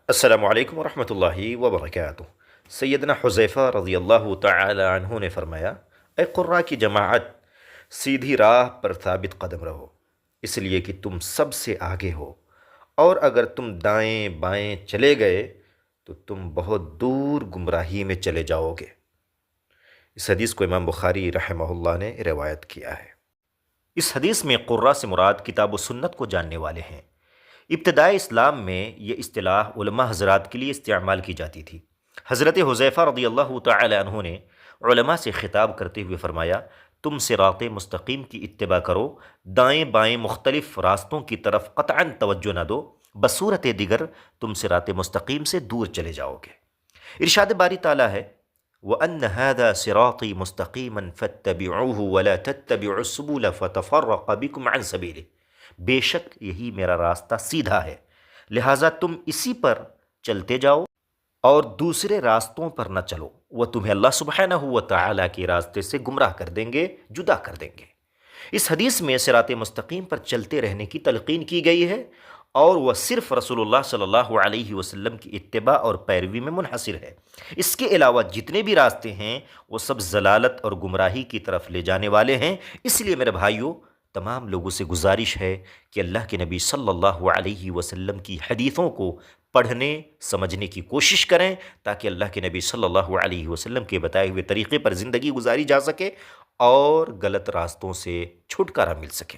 السلام علیکم ورحمۃ اللہ وبرکاتہ۔ سیدنا حذیفہ رضی اللہ تعالی عنہ نے فرمایا، اے قراء کی جماعت، سیدھی راہ پر ثابت قدم رہو، اس لیے کہ تم سب سے آگے ہو، اور اگر تم دائیں بائیں چلے گئے تو تم بہت دور گمراہی میں چلے جاؤ گے۔ اس حدیث کو امام بخاری رحمہ اللہ نے روایت کیا ہے۔ اس حدیث میں قراء سے مراد کتاب و سنت کو جاننے والے ہیں۔ ابتدائی اسلام میں یہ اصطلاح علماء حضرات کے لیے استعمال کی جاتی تھی۔ حضرت حذیفہ رضی اللہ تعالی عنہ نے علماء سے خطاب کرتے ہوئے فرمایا، تم صراط مستقیم کی اتباع کرو، دائیں بائیں مختلف راستوں کی طرف قطعاً توجہ نہ دو، بصورت دیگر تم صراط مستقیم سے دور چلے جاؤ گے۔ ارشاد باری تعالیٰ ہے، وَأَنَّ هَذَا صِرَاطِي مُسْتَقِيمًا فَاتَّبِعُوهُ وَلَا تَتَّبِعُوا السُّبُلَ فَتَفَرَّقَ بِكُمْ عَنْ سَبِيلِهِ، بے شک یہی میرا راستہ سیدھا ہے، لہٰذا تم اسی پر چلتے جاؤ اور دوسرے راستوں پر نہ چلو، وہ تمہیں اللہ سبحانہ و تعالیٰ کے راستے سے گمراہ کر دیں گے، جدا کر دیں گے۔ اس حدیث میں صراط مستقیم پر چلتے رہنے کی تلقین کی گئی ہے، اور وہ صرف رسول اللہ صلی اللہ علیہ وسلم کی اتباع اور پیروی میں منحصر ہے۔ اس کے علاوہ جتنے بھی راستے ہیں وہ سب ضلالت اور گمراہی کی طرف لے جانے والے ہیں۔ اس لیے میرے بھائیوں، تمام لوگوں سے گزارش ہے کہ اللہ کے نبی صلی اللہ علیہ وسلم کی حدیثوں کو پڑھنے سمجھنے کی کوشش کریں، تاکہ اللہ کے نبی صلی اللہ علیہ وسلم کے بتائے ہوئے طریقے پر زندگی گزاری جا سکے اور غلط راستوں سے چھٹکارا مل سکے۔